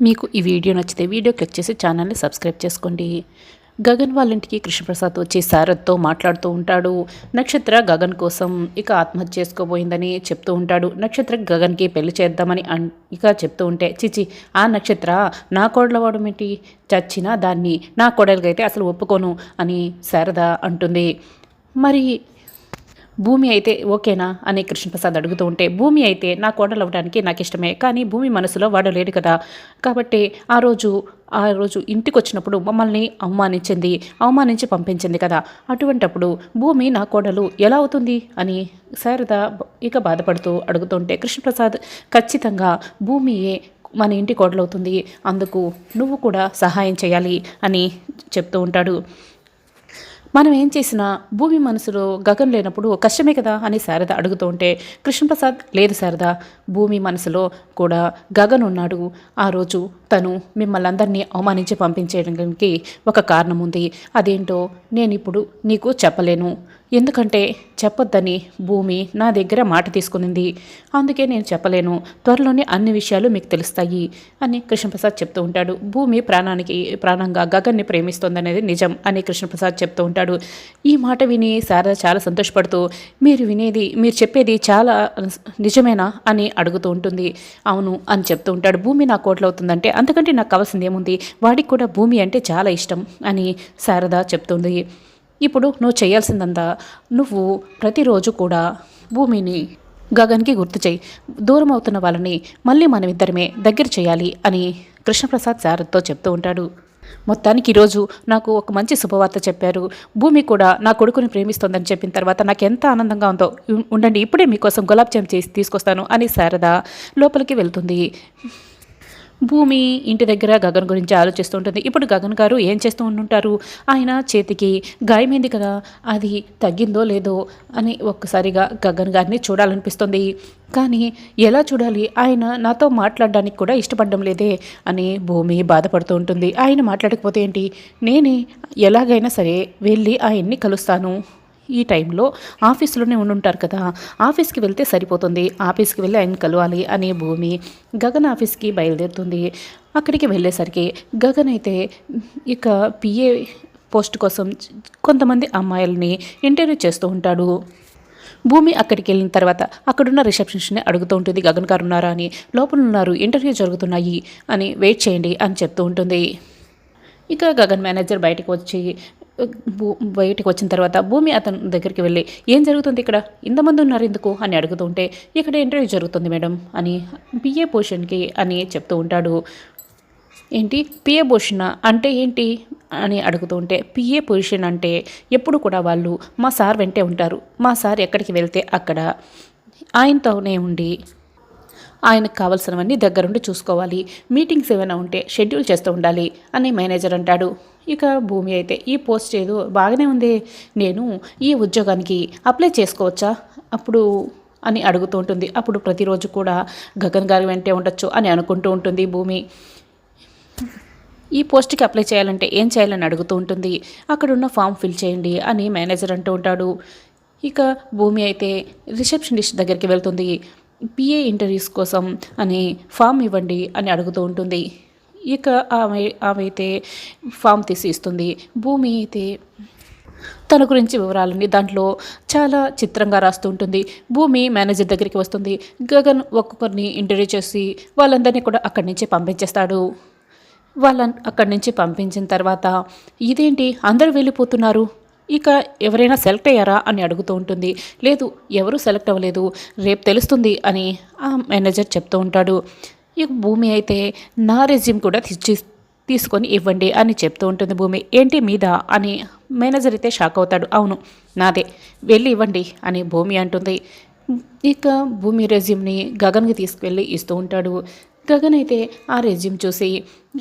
మీకు ఈ వీడియో నచ్చితే వీడియో క్లిక్ చేసి ఛానల్ని సబ్స్క్రైబ్ చేసుకోండి. గగన్ వాళ్ళ ఇంటికి కృష్ణప్రసాద్ వచ్చి శారద్తో మాట్లాడుతూ ఉంటాడు. నక్షత్ర గగన్ కోసం ఇక ఆత్మహత్య చేసుకోబోయిందని చెప్తూ ఉంటాడు. నక్షత్ర గగన్కి పెళ్లి చేద్దామని ఇక చెప్తూ ఉంటే, చిచి ఆ నక్షత్ర నా కోడలు అవ్వడం ఏంటి, చచ్చినా దాన్ని నా కోడలిగా అయితే అసలు ఒప్పుకోను అని శారద అంటుంది. మరి భూమి అయితే ఓకేనా అని కృష్ణప్రసాద్ అడుగుతూ ఉంటే, భూమి అయితే నా కోడలు అవ్వడానికి నాకు ఇష్టమే, కానీ భూమి మనసులో వాడు లేడు కదా, కాబట్టి ఆ రోజు ఇంటికి వచ్చినప్పుడు మమ్మల్ని అవమానించి పంపించింది కదా, అటువంటప్పుడు భూమి నా కోడలు ఎలా అవుతుంది అని శారద ఇక బాధపడుతూ అడుగుతుంటే, కృష్ణప్రసాద్ ఖచ్చితంగా భూమియే మన ఇంటి కోడలవుతుంది, అందుకు నువ్వు కూడా సహాయం చేయాలి అని చెప్తూ ఉంటాడు. మనం ఏం చేసినా భూమి మనసులో గగన్ లేనప్పుడు కష్టమే కదా అని శారద అడుగుతూ ఉంటే, కృష్ణప్రసాద్ లేదు శారద, భూమి మనసులో కూడా గగన్ ఉన్నాడు. ఆ రోజు తను మిమ్మల్ని అందరినీ అవమానించి పంపించేయడానికి ఒక కారణం ఉంది. అదేంటో నేను ఇప్పుడు నీకు చెప్పలేను, ఎందుకంటే చెప్పొద్దని భూమి నా దగ్గర మాట తీసుకునింది, అందుకే నేను చెప్పలేను. త్వరలోనే అన్ని విషయాలు మీకు తెలుస్తాయి అని కృష్ణప్రసాద్ చెప్తూ ఉంటాడు. భూమి ప్రాణంగా గగన్ని ప్రేమిస్తోందనేది నిజం అని కృష్ణప్రసాద్ చెప్తూ ఉంటాడు. ఈ మాట విని శారద చాలా సంతోషపడుతూ, మీరు చెప్పేది చాలా నిజమేనా అని అడుగుతూ ఉంటుంది. అవును అని చెప్తూ ఉంటాడు. భూమి నా కోట్లు అవుతుందంటే అంతకంటే నాకు కావాల్సింది ఏముంది, వాడికి కూడా భూమి అంటే చాలా ఇష్టం అని శారద చెప్తుంది. ఇప్పుడు నువ్వు చేయాల్సిందంతా, నువ్వు ప్రతిరోజు కూడా భూమిని గగన్కి గుర్తు చేయి, దూరం అవుతున్న వాళ్ళని మళ్ళీ మనమిద్దరమే దగ్గర చేయాలి అని కృష్ణప్రసాద్ శారదతో చెప్తూ ఉంటాడు. మొత్తానికి ఈరోజు నాకు ఒక మంచి శుభవార్త చెప్పారు. భూమి కూడా నా కొడుకుని ప్రేమిస్తోందని చెప్పిన తర్వాత నాకు ఎంత ఆనందంగా ఉందో, ఉండండి ఇప్పుడే మీకోసం గులాబ్ జామ్ చేసి తీసుకొస్తాను అని శారద లోపలికి వెళ్తుంది. భూమి ఇంటి దగ్గర గగన్ గురించి ఆలోచిస్తూ ఉంటుంది. ఇప్పుడు గగన్ గారు ఏం చేస్తూ ఉంటుంటారు, ఆయన చేతికి గాయమైంది కదా, అది తగ్గిందో లేదో అని ఒక్కసారిగా గగన్ గారిని చూడాలనిపిస్తుంది. కానీ ఎలా చూడాలి, ఆయన నాతో మాట్లాడడానికి కూడా ఇష్టపడడం లేదే అని భూమి బాధపడుతూ ఉంటుంది. ఆయన మాట్లాడకపోతే ఏంటి, నేనే ఎలాగైనా సరే వెళ్ళి ఆయన్ని కలుస్తాను. ఈ టైంలో ఆఫీస్లోనే ఉండుంటారు కదా, ఆఫీస్కి వెళ్తే సరిపోతుంది, ఆఫీస్కి వెళ్ళి ఆయన కలవాలి అని భూమి గగన్ ఆఫీస్కి బయలుదేరుతుంది. అక్కడికి వెళ్ళేసరికి గగన్ అయితే ఇక పిఏ పోస్ట్ కోసం కొంతమంది అమ్మాయిల్ని ఇంటర్వ్యూ చేస్తూ ఉంటాడు. భూమి అక్కడికి వెళ్ళిన తర్వాత అక్కడున్న రిసెప్షనిస్ట్ని అడుగుతూ ఉంటుంది, గగన్ గారు ఉన్నారా అని. లోపల ఉన్నారు, ఇంటర్వ్యూ జరుగుతున్నాయి అని, వెయిట్ చేయండి అని చెప్తూ ఉంటుంది. ఇక గగన్ మేనేజర్ బయటకు వచ్చిన తర్వాత భూమి అతని దగ్గరికి వెళ్ళి, ఏం జరుగుతుంది ఇక్కడ, ఇంతమంది ఉన్నారు ఎందుకు అని అడుగుతూ ఉంటే, ఇక్కడ ఇంటర్వ్యూ జరుగుతుంది మేడం అని, పిఏ పొజిషన్కి అని చెప్తూ ఉంటాడు. ఏంటి పిఏ పొజిషన్ అంటే ఏంటి అని అడుగుతూ ఉంటే, పిఏ పొజిషన్ అంటే ఎప్పుడు కూడా వాళ్ళు మా సార్ వెంటే ఉంటారు, మా సార్ ఎక్కడికి వెళ్తే అక్కడ ఆయనతోనే ఉండి ఆయనకు కావాల్సినవన్నీ దగ్గరుండి చూసుకోవాలి, మీటింగ్స్ ఏమైనా ఉంటే షెడ్యూల్ చేస్తూ ఉండాలి అని మేనేజర్ అంటాడు. ఇక భూమి అయితే, ఈ పోస్ట్ ఏదో బాగానే ఉంది, నేను ఈ ఉద్యోగానికి అప్లై చేసుకోవచ్చా అప్పుడు అని అడుగుతూ ఉంటుంది. అప్పుడు ప్రతిరోజు కూడా గగన్ గారి వెంటే ఉండొచ్చు అని అనుకుంటూ ఉంటుంది భూమి. ఈ పోస్ట్కి అప్లై చేయాలంటే ఏం చేయాలని అడుగుతూ ఉంటుంది. అక్కడున్న ఫామ్ ఫిల్ చేయండి అని మేనేజర్ అంటూ ఉంటాడు. ఇక భూమి అయితే రిసెప్షనిస్ట్ దగ్గరికి వెళ్తుంది. పిఏ ఇంటర్వ్యూస్ కోసం అని ఫామ్ ఇవ్వండి అని అడుగుతూ ఉంటుంది. ఇక ఆమె అయితే ఫామ్ తీసి ఇస్తుంది. భూమి అయితే తన గురించి వివరాలని దాంట్లో చాలా చిత్రంగా రాస్తూ ఉంటుంది. భూమి మేనేజర్ దగ్గరికి వస్తుంది. గగన్ ఒక్కొక్కరిని ఇంటర్వ్యూ చేసి వాళ్ళందరినీ కూడా అక్కడి నుంచి పంపించేస్తాడు. అక్కడి నుంచి పంపించిన తర్వాత, ఇదేంటి అందరూ వెళ్ళిపోతున్నారు, ఇక ఎవరైనా సెలెక్ట్ అయ్యారా అని అడుగుతూ ఉంటుంది. లేదు, ఎవరూ సెలెక్ట్ అవ్వలేదు, రేపు తెలుస్తుంది అని ఆ మేనేజర్ చెప్తూ ఉంటాడు. ఇక భూమి అయితే నా రెజ్యూమ్ కూడా తీసుకొని ఇవ్వండి అని చెప్తూ ఉంటుంది. భూమి ఏంటి మీద అని మేనేజర్ అయితే షాక్ అవుతాడు. అవును నాదే, వెళ్ళి ఇవ్వండి అని భూమి అంటుంది. ఇక భూమి రెజ్యూమ్ని గగన్కి తీసుకువెళ్ళి ఇస్తూ ఉంటాడు. గగన్ అయితే ఆ రెజ్యూమ్ చూసి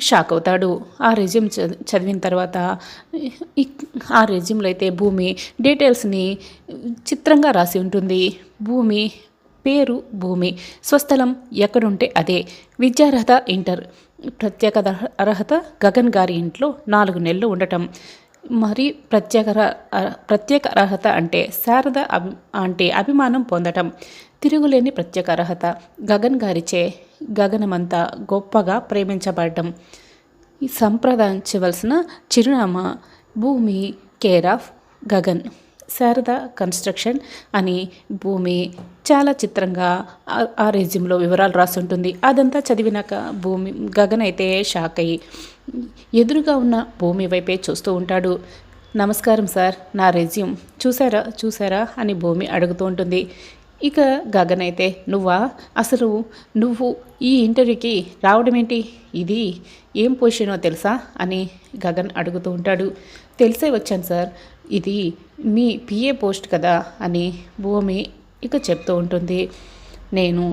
షాక్ అవుతాడు. ఆ రెజ్యూమ్ చదివిన తర్వాత ఆ రెజ్యూమ్లో అయితే భూమి డీటెయిల్స్ని చిత్రంగా రాసి ఉంటుంది. భూమి పేరు భూమి, స్వస్థలం ఎక్కడుంటే అదే, విద్యార్హత ఇంటర్, ప్రత్యేక అర్హత గగన్ గారి ఇంట్లో 4 నెలలు ఉండటం, మరి ప్రత్యేక అర్హత అంటే శారద అంటే అభిమానం పొందటం, తిరుగులేని ప్రత్యేక అర్హత గగన్ గారిచే గగనమంతా గొప్పగా ప్రేమించబడడం, ఈ సంప్రదించవలసిన చిరునామా భూమి care of Gagan, Sharada construction అని భూమి చాలా చిత్రంగా ఆ రెజ్యూమ్లో వివరాలు రాసుంటుంది. అదంతా చదివినాక గగన్ అయితే షాక్ అయ్యి ఎదురుగా ఉన్న భూమి వైపే చూస్తూ ఉంటాడు. నమస్కారం సార్, నా రెజ్యూమ్ చూసారా అని భూమి అడుగుతూ ఉంటుంది. ఇక గగన్ అయితే అసలు నువ్వు ఈ ఇంటర్వ్యూకి రావడం ఏంటి, ఇది ఏం పొజిషనో తెలుసా అని గగన్ అడుగుతూ ఉంటాడు. తెలిసే వచ్చాను సార్, ఇది మీ పిఏ పోస్ట్ కదా అని భూమి ఇక చెప్తూ ఉంటుంది. నేను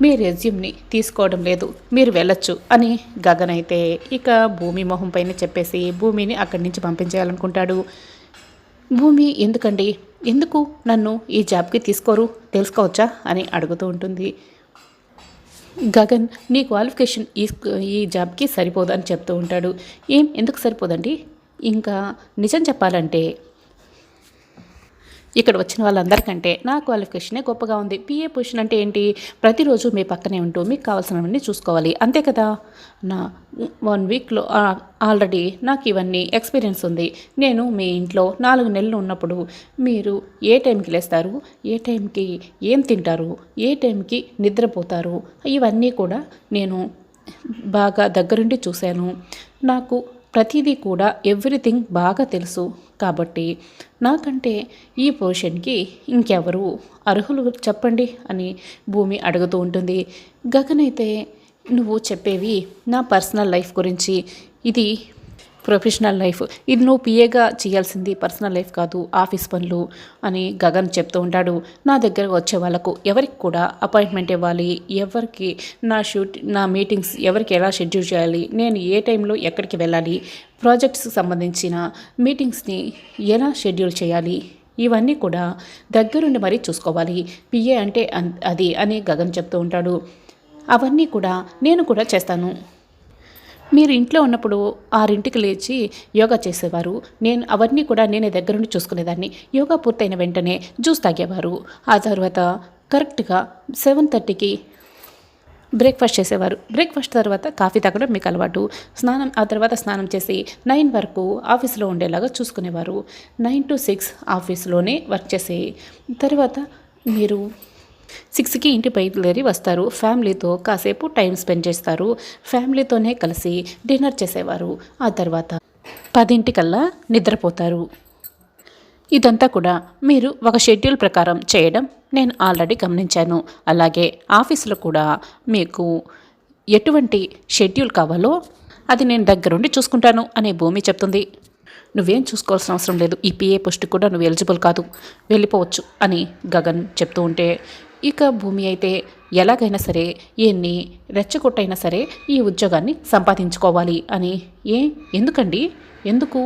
మీ రెజ్యూమ్ని తీసుకోవడం లేదు, మీరు వెళ్ళొచ్చు అని గగన్ అయితే ఇక భూమి మొహం పైన చెప్పేసి భూమిని అక్కడి నుంచి పంపించేయాలనుకుంటాడు. భూమి ఎందుకు నన్ను ఈ జాబ్కి తీసుకోరు తెలుసుకోవచ్చా అని అడుగుతూ ఉంటుంది. గగన్, నీ క్వాలిఫికేషన్ ఈ జాబ్కి సరిపోదు అని చెప్తూ ఉంటాడు. ఎందుకు సరిపోదండి? ఇంకా నిజం చెప్పాలంటే ఇక్కడ వచ్చిన వాళ్ళందరికంటే నా క్వాలిఫికేషనే గొప్పగా ఉంది. పిఏ పొజిషన్ అంటే ఏంటి? ప్రతిరోజు మీ పక్కనే ఉంటూ మీకు కావాల్సినవన్నీ చూసుకోవాలి, అంతే కదా. నా 1 వీక్లో ఆల్రెడీ నాకు ఇవన్నీ ఎక్స్పీరియన్స్ ఉంది. నేను మీ ఇంట్లో 4 నెలలు ఉన్నప్పుడు మీరు ఏ టైంకి లేస్తారు, ఏ టైంకి ఏం తింటారు, ఏ టైంకి నిద్రపోతారు, ఇవన్నీ కూడా నేను బాగా దగ్గరుండి చూశాను. నాకు ప్రతిదీ కూడా ఎవ్రీథింగ్ బాగా తెలుసు. కాబట్టి నాకంటే ఈ పొజిషన్కి ఇంకెవరు అర్హులు చెప్పండి అని భూమి అడుగుతూ ఉంటుంది. గగన్ అయితే నువ్వు చెప్పేవి నా పర్సనల్ లైఫ్ గురించి, ఇది ప్రొఫెషనల్ లైఫ్, ఇది నువ్వు పిఏగా చేయాల్సింది పర్సనల్ లైఫ్ కాదు, ఆఫీస్ పనులు అని గగన్ చెప్తూ ఉంటాడు. నా దగ్గర వచ్చే వాళ్ళకు ఎవరికి కూడా అపాయింట్మెంట్ ఇవ్వాలి, ఎవరికి నా మీటింగ్స్ ఎవరికి ఎలా షెడ్యూల్ చేయాలి, నేను ఏ టైంలో ఎక్కడికి వెళ్ళాలి, ప్రాజెక్ట్స్కి సంబంధించిన మీటింగ్స్ని ఎలా షెడ్యూల్ చేయాలి, ఇవన్నీ కూడా దగ్గరుండి మరీ చూసుకోవాలి. పిఏ అంటే అది అని గగన్ చెప్తూ ఉంటాడు. అవన్నీ కూడా నేను కూడా చేస్తాను. మీరు ఇంట్లో ఉన్నప్పుడు 6ంటికి లేచి యోగా చేసేవారు, అవన్నీ కూడా నేనే దగ్గరుండి చూసుకునేదాన్ని. యోగా పూర్తయిన వెంటనే జ్యూస్ తాగేవారు, ఆ తర్వాత కరెక్ట్గా 7:30కి బ్రేక్ఫాస్ట్ చేసేవారు. బ్రేక్ఫాస్ట్ తర్వాత కాఫీ తాగడం మీకు అలవాటు. ఆ తర్వాత స్నానం చేసి 9 వరకు ఆఫీస్లో ఉండేలాగా చూసుకునేవారు. 9 to 6 ఆఫీస్లోనే వర్క్ చేసే తర్వాత మీరు 6కి ఇంటి బయలుదేరి వస్తారు. ఫ్యామిలీతో కాసేపు టైం స్పెండ్ చేస్తారు. ఫ్యామిలీతోనే కలిసి డిన్నర్ చేసేవారు. ఆ తర్వాత 10ంటికల్లా నిద్రపోతారు. ఇదంతా కూడా మీరు ఒక షెడ్యూల్ ప్రకారం చేయడం నేను ఆల్రెడీ గమనించాను. అలాగే ఆఫీసులో కూడా మీకు ఎటువంటి షెడ్యూల్ కావాలో అది నేను దగ్గరుండి చూసుకుంటాను అనే భూమి చెప్తుంది. నువ్వేం చూసుకోవాల్సిన అవసరం లేదు, ఈ పిఏ పోస్ట్ కూడా నువ్వు ఎలిజిబుల్ కాదు, వెళ్ళిపోవచ్చు అని గగన్ చెప్తూ ఉంటే ఇక భూమి అయితే ఎలాగైనా సరే ఎన్ని రెచ్చగొట్టైనా సరే ఈ ఉద్యోగాన్ని సంపాదించుకోవాలి అని. ఎందుకు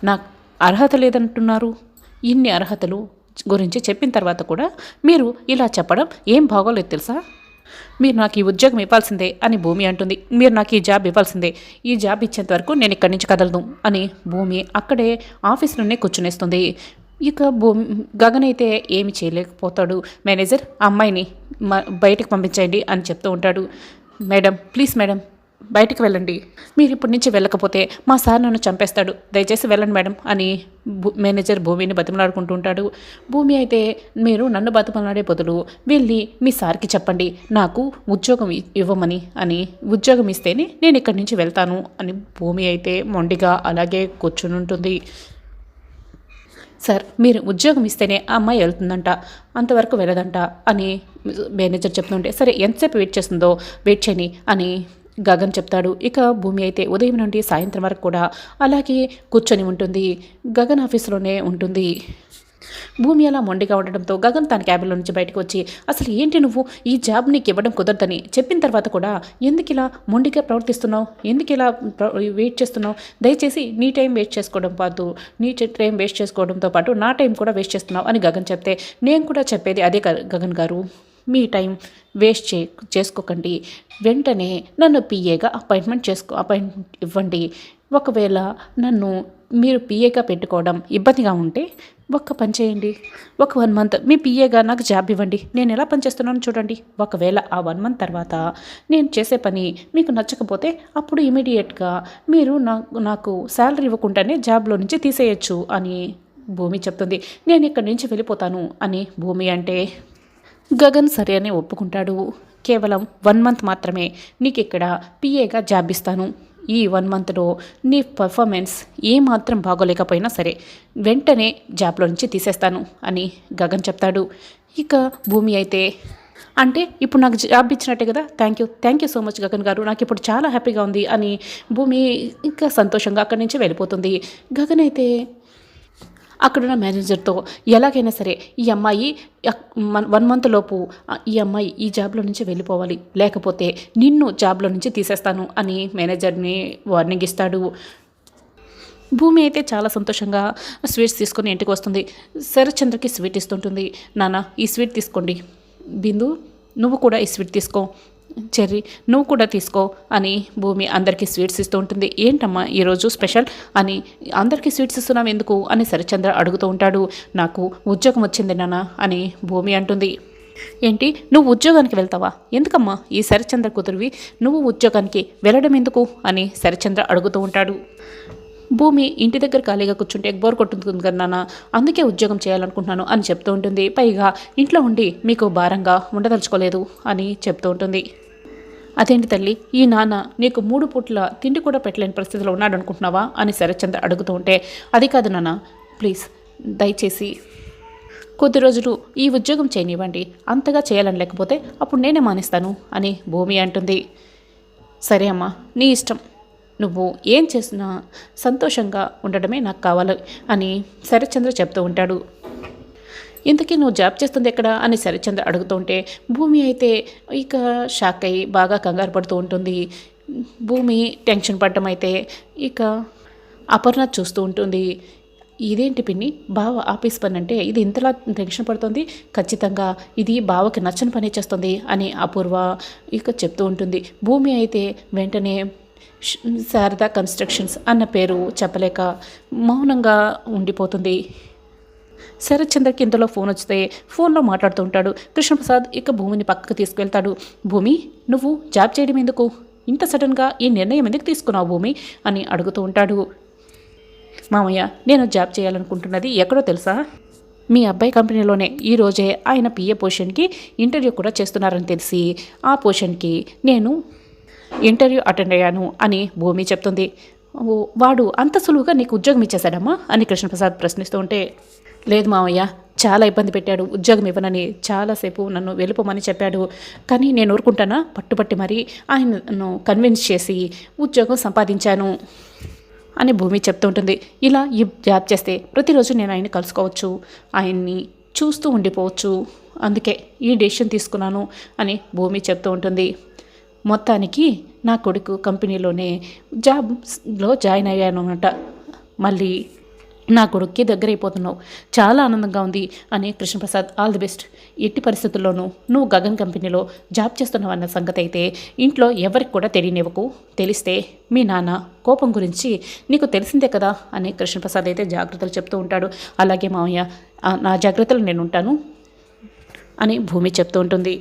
నాకు అర్హత లేదంటున్నారు? ఇన్ని అర్హతలు గురించి చెప్పిన తర్వాత కూడా మీరు ఇలా చెప్పడం ఏం బాగోలేదు తెలుసా. మీరు నాకు ఈ ఉద్యోగం ఇవ్వాల్సిందే అని భూమి అంటుంది. మీరు నాకు ఈ జాబ్ ఇవ్వాల్సిందే, ఈ జాబ్ ఇచ్చేంత వరకు నేను ఇక్కడి నుంచి కదలదు అని భూమి అక్కడే ఆఫీస్లోనే కూర్చునేస్తుంది. ఇక గగన్ అయితే ఏమి చేయలేకపోతాడు. మేనేజర్, అమ్మాయిని బయటకు పంపించండి అని చెప్తూ ఉంటాడు. ప్లీజ్ మేడం బయటికి వెళ్ళండి, మీరు ఇప్పటి నుంచి వెళ్ళకపోతే మా సార్ నన్ను చంపేస్తాడు, దయచేసి వెళ్ళండి మేడం అని మేనేజర్ భూమిని బతిమలాడుకుంటూ ఉంటాడు. భూమి అయితే మీరు నన్ను బతిమలాడే బదులు వెళ్ళి మీ సార్కి చెప్పండి నాకు ఉద్యోగం ఇవ్వమని అని, ఉద్యోగం ఇస్తేనే నేను ఇక్కడి నుంచి వెళ్తాను అని భూమి అయితే మొండిగా అలాగే కూర్చుని ఉంటుంది. సార్, మీరు ఉద్యోగం ఇస్తేనే ఆ అమ్మాయి వెళ్తుందంట, అంతవరకు వెళ్ళదంట అని మేనేజర్ చెప్తుంటే, సరే ఎంతసేపు వెయిట్ చేయని అని గగన్ చెప్తాడు. ఇక భూమి అయితే ఉదయం నుండి సాయంత్రం వరకు కూడా అలాగే కూర్చొని ఉంటుంది. గగన్ ఆఫీసులోనే ఉంటుంది. భూమి అలా మొండిగా ఉండడంతో గగన్ తన క్యాబిన్లో నుంచి బయటకు వచ్చి, అసలు ఏంటి నువ్వు ఈ జాబ్ నీకు ఇవ్వడం కుదరదని చెప్పిన తర్వాత కూడా ఎందుకు ఇలా మొండిగా ప్రవర్తిస్తున్నావు, ఎందుకు ఇలా వెయిట్ చేస్తున్నావు, దయచేసి నీ టైం వేస్ట్ చేసుకోవడంతో పాటు నా టైం కూడా వేస్ట్ చేస్తున్నావు అని గగన్ చెప్తే, నేను కూడా చెప్పేది అదే గగన్ గారు, మీ టైం వేస్ట్ చేసుకోకండి, వెంటనే నన్ను పిఏగా అపాయింట్మెంట్ ఇవ్వండి. ఒకవేళ నన్ను మీరు పిఏగా పెట్టుకోవడం ఇబ్బందిగా ఉంటే ఒక్క పని చేయండి, ఒక 1 మంత్ మీ పిఏగా నాకు జాబ్ ఇవ్వండి, నేను ఎలా పని చేస్తున్నానో చూడండి. ఒకవేళ ఆ 1 మంత్ తర్వాత నేను చేసే పని మీకు నచ్చకపోతే అప్పుడు ఇమీడియట్గా మీరు నాకు శాలరీ ఇవ్వకుండానే జాబ్లో నుంచి తీసేయచ్చు అని భూమి చెప్తుంది. నేను ఇక్కడి నుంచి వెళ్ళిపోతాను అని భూమి అంటే గగన్ సరే అని ఒప్పుకుంటాడు. కేవలం 1 మంత్ మాత్రమే నీకు ఇక్కడ పిఏగా జాబ్ ఇస్తాను. ఈ 1 మంత్లో నీ పర్ఫార్మెన్స్ ఏమాత్రం బాగోలేకపోయినా సరే వెంటనే జాబ్లో నుంచి తీసేస్తాను అని గగన్ చెప్తాడు. ఇక భూమి అయితే అంటే ఇప్పుడు నాకు జాబ్ ఇచ్చినట్టే కదా, thank you so much Gagan గారు, నాకు ఇప్పుడు చాలా హ్యాపీగా ఉంది అని భూమి ఇంకా సంతోషంగా అక్కడి నుంచి వెళ్ళిపోతుంది. గగన్ అయితే అక్కడున్న మేనేజర్తో ఎలాగైనా సరే ఈ అమ్మాయి 1 మంత్ లోపు ఈ అమ్మాయి ఈ జాబ్లో నుంచి వెళ్ళిపోవాలి, లేకపోతే నిన్ను జాబ్లో నుంచి తీసేస్తాను అని మేనేజర్ని వార్నింగ్ ఇస్తాడు. భూమి అయితే చాలా సంతోషంగా స్వీట్స్ తీసుకొని ఇంటికి వస్తుంది. శరత్చంద్రకి స్వీట్ ఇస్తుంటుంది. నాన్న ఈ స్వీట్ తీసుకోండి, బిందు నువ్వు కూడా ఈ స్వీట్ తీసుకో, చెర్రీ నువ్వు కూడా తీసుకో అని భూమి అందరికీ స్వీట్స్ ఇస్తూ ఉంటుంది. ఏంటమ్మా ఈరోజు స్పెషల్ అని అందరికీ స్వీట్స్ ఇస్తున్నావు ఎందుకు అని శరత్చంద్ర అడుగుతూ ఉంటాడు. నాకు ఉద్యోగం వచ్చింది నాన్న అని భూమి అంటుంది. ఏంటి నువ్వు ఉద్యోగానికి వెళ్తావా, ఎందుకమ్మా ఈ శరత్చంద్ర కూతురివి నువ్వు ఉద్యోగానికి వెళ్ళడం ఎందుకు అని శరత్చంద్ర అడుగుతూ ఉంటాడు. భూమి ఇంటి దగ్గర ఖాళీగా కూర్చుంటే బోర్ కొట్టుతుంది కదా నాన్న, అందుకే ఉద్యోగం చేయాలనుకుంటున్నాను అని చెప్తూ ఉంటుంది. పైగా ఇంట్లో ఉండి మీకు భారంగా ఉండదలుచుకోలేదు అని చెప్తూ ఉంటుంది. అదేంటి తల్లి, ఈ నాన్న నీకు 3 పూట్ల తిండి కూడా పెట్టలేని పరిస్థితిలో ఉన్నాడు అనుకుంటున్నావా అని శరత్చంద్ర అడుగుతూ ఉంటే, అది కాదు నాన్న, ప్లీజ్ దయచేసి కొద్ది రోజులు ఈ ఉద్యోగం చేయనివ్వండి, అంతగా చేయాలని లేకపోతే అప్పుడు నేనే మానేస్తాను అని భూమి అంటుంది. సరే అమ్మా నీ ఇష్టం, నువ్వు ఏం చేసినా సంతోషంగా ఉండడమే నాకు కావాలి అని శరత్చంద్ర చెప్తూ ఉంటాడు. ఇంతకీ నువ్వు జాబ్ చేస్తుంది ఎక్కడ అని శరత్చంద్ర అడుగుతూ ఉంటే భూమి అయితే ఇక షాక్ అయ్యి బాగా కంగారు పడుతూ ఉంటుంది. భూమి టెన్షన్ పడటం అయితే ఇక అపర్ణ చూస్తూ ఉంటుంది. ఇదేంటి పిన్ని, బావ ఆఫీస్ పని అంటే ఇది ఇంతలా టెన్షన్ పడుతుంది, ఖచ్చితంగా ఇది బావకి నచ్చని పని చేస్తుంది అని అపూర్వ ఇక చెప్తూ ఉంటుంది. భూమి అయితే వెంటనే శారదా కన్స్ట్రక్షన్స్ అన్న పేరు చెప్పలేక మౌనంగా ఉండిపోతుంది. శరత్చంద్రకి ఇంతలో ఫోన్ వస్తే ఫోన్లో మాట్లాడుతూ ఉంటాడు. కృష్ణప్రసాద్ ఇక భూమిని పక్కకు తీసుకువెళ్తాడు. భూమి నువ్వు జాబ్ చేయడం ఎందుకు, ఇంత సడన్గా ఈ నిర్ణయం ఎందుకు తీసుకున్నావు భూమి అని అడుగుతూ ఉంటాడు. మామయ్య నేను జాబ్ చేయాలనుకుంటున్నది ఎక్కడో తెలుసా, మీ అబ్బాయి కంపెనీలోనే. ఈరోజే ఆయన పిఏ పొజిషన్కి ఇంటర్వ్యూ కూడా చేస్తున్నారని తెలిసి ఆ పొజిషన్కి నేను ఇంటర్వ్యూ అటెండ్ అయ్యాను అని భూమి చెప్తుంది. వాడు అంత సులువుగా నీకు ఉద్యోగం ఇచ్చేశాడమ్మా అని కృష్ణప్రసాద్ ప్రశ్నిస్తూ ఉంటే, లేదు మావయ్య, చాలా ఇబ్బంది పెట్టాడు, ఉద్యోగం ఇవ్వనని చాలాసేపు నన్ను వెళ్ళిపోమని చెప్పాడు, కానీ నేను ఊరుకుంటానా, పట్టుపట్టి మరీ ఆయనను కన్విన్స్ చేసి ఉద్యోగం సంపాదించాను అని భూమి చెప్తూ ఉంటుంది. ఇలా ఈ జాబ్ చేస్తే ప్రతిరోజు నేను ఆయన్ని కలుసుకోవచ్చు, ఆయన్ని చూస్తూ ఉండిపోవచ్చు, అందుకే ఈ డెసిషన్ తీసుకున్నాను అని భూమి చెప్తూ ఉంటుంది. మొత్తానికి నా కొడుకు కంపెనీలోనే జాబ్లో జాయిన్ అయ్యాను అన్నమాట, మళ్ళీ నా కొడుక్కి దగ్గర అయిపోతున్నావు, చాలా ఆనందంగా ఉంది అని కృష్ణప్రసాద్ ఆల్ ది బెస్ట్. ఎట్టి పరిస్థితుల్లోనూ నువ్వు గగన్ కంపెనీలో జాబ్ చేస్తున్నావు అన్న సంగతి అయితే ఇంట్లో ఎవరికి కూడా తెలియనివ్వకు, తెలిస్తే మీ నాన్న కోపం గురించి నీకు తెలిసిందే కదా అని కృష్ణప్రసాద్ అయితే జాగ్రత్తలు చెప్తూ ఉంటాడు. అలాగే మావయ్య, నా జాగ్రత్తలు నేను ఉంటాను అని భూమి చెప్తూ ఉంటుంది.